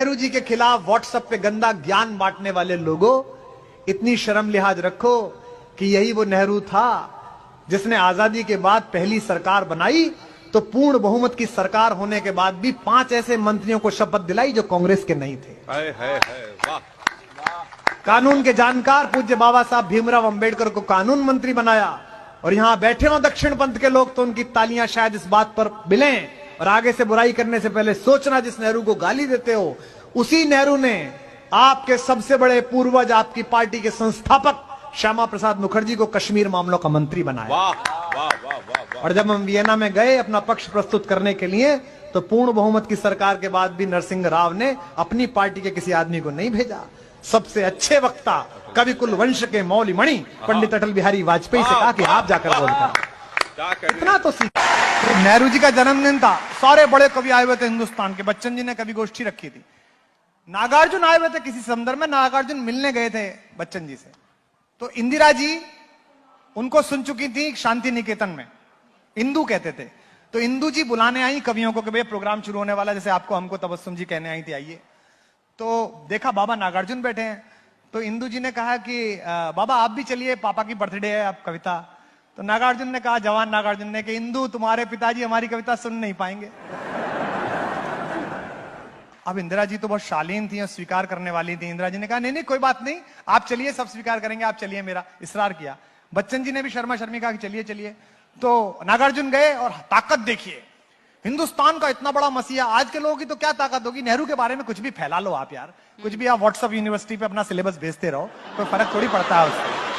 नेहरू जी के खिलाफ व्हाट्सएप पे गंदा ज्ञान बांटने वाले लोगों, इतनी शर्म लिहाज रखो कि यही वो नेहरू था जिसने आजादी के बाद पहली सरकार बनाई तो पूर्ण बहुमत की सरकार होने के बाद भी 5 ऐसे मंत्रियों को शपथ दिलाई जो कांग्रेस के नहीं थे। वाह। कानून के जानकार पूज्य बाबा साहब भीमराव अंबेडकर को कानून मंत्री बनाया, और यहां बैठे हो दक्षिण पंथ के लोग तो उनकी तालियां शायद इस बात पर मिलें, और आगे से बुराई करने से पहले सोचना, जिस नेहरू को गाली देते हो उसी नेहरू ने आपके सबसे बड़े पूर्वज, आपकी पार्टी के संस्थापक श्यामा प्रसाद मुखर्जी को कश्मीर मामलों का मंत्री बनाया। वाह वाह वाह वाह। और जब हम वियना में गए अपना पक्ष प्रस्तुत करने के लिए, तो पूर्ण बहुमत की सरकार के बाद भी नरसिंह राव ने अपनी पार्टी के किसी आदमी को नहीं भेजा। सबसे अच्छे वक्ता कवि कुल वंश के मौली मणि पंडित अटल बिहारी वाजपेयी से कहा कि आप जाकर बोलकर इतना तो सीख। नेहरू जी का जन्मदिन था, सारे बड़े कवि आए हुए थे हिंदुस्तान के। बच्चन जी ने कवि गोष्ठी रखी थी, नागार्जुन आए हुए थे किसी संदर्भ में, नागार्जुन मिलने गए थे बच्चन जी से, तो इंदिरा जी उनको सुन चुकी थी शांति निकेतन में, इंदू कहते थे, तो इंदू जी बुलाने आई कवियों को कि भैया प्रोग्राम शुरू होने वाला, जैसे आपको हमको तबस्सुम जी कहने आई थी आइए। तो देखा बाबा नागार्जुन बैठे हैं, तो इंदू जी ने कहा कि बाबा आप भी चलिए, पापा की बर्थडे है, आप कविता। तो नागार्जुन ने कहा, जवान नागार्जुन ने, कि इंदू तुम्हारे पिताजी हमारी कविता सुन नहीं पाएंगे। अब इंदिरा जी तो बहुत शालीन थी और स्वीकार करने वाली थी। इंदिरा जी ने कहा नहीं नहीं कोई बात नहीं, आप चलिए, सब स्वीकार करेंगे, आप चलिए, मेरा इसरार किया। बच्चन जी ने भी शर्मा शर्मी कहा कि चलिए चलिए। तो नागार्जुन गए, और ताकत देखिए, हिंदुस्तान का इतना बड़ा मसीहा, आज के लोगों की तो क्या ताकत होगी, नेहरू के बारे में कुछ भी फैला लो आप यार, कुछ भी आप व्हाट्सएप यूनिवर्सिटी पे अपना सिलेबस भेजते रहो, कोई फर्क थोड़ी पड़ता है उससे।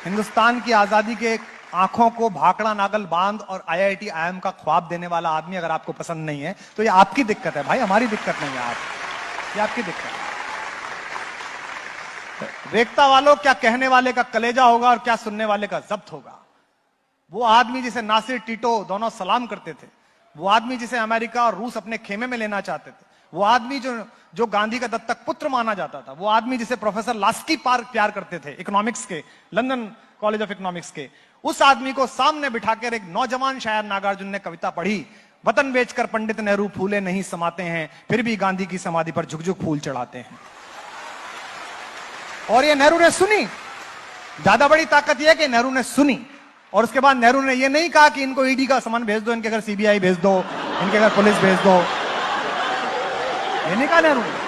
हिंदुस्तान की आजादी के आंखों को भाखड़ा नागल बांध और IIT IIM का ख्वाब देने वाला आदमी अगर आपको पसंद नहीं है तो ये आपकी दिक्कत है भाई, हमारी दिक्कत नहीं है। ये आपकी दिक्कत है। रेखता वालों, क्या कहने वाले का कलेजा होगा और क्या सुनने वाले का जब्त होगा। वो आदमी जिसे नासिर टिटो दोनों सलाम करते थे, वो आदमी जिसे अमेरिका और रूस अपने खेमे में लेना चाहते थे, वो आदमी जो गांधी का दत्तक पुत्र माना जाता था, वो आदमी जिसे प्रोफेसर लास्की प्यार करते थे, इकोनॉमिक्स के, लंदन कॉलेज ऑफ इकोनॉमिक्स के, उस आदमी को सामने बिठाकर एक नौजवान शायर नागार्जुन ने कविता पढ़ी, वतन बेचकर पंडित नेहरू फूले नहीं समाते हैं, फिर भी गांधी की समाधि पर झुक झुक फूल चढ़ाते हैं। और ये नेहरू ने सुनी। ज्यादा बड़ी ताकत यह है कि नेहरू ने सुनी, और उसके बाद नेहरू ने यह नहीं कहा कि इनको ईडी का सामान भेज दो, इनके घर CBI भेज दो, इनके घर पुलिस भेज दो, ये नहीं कहा नेहरू ने।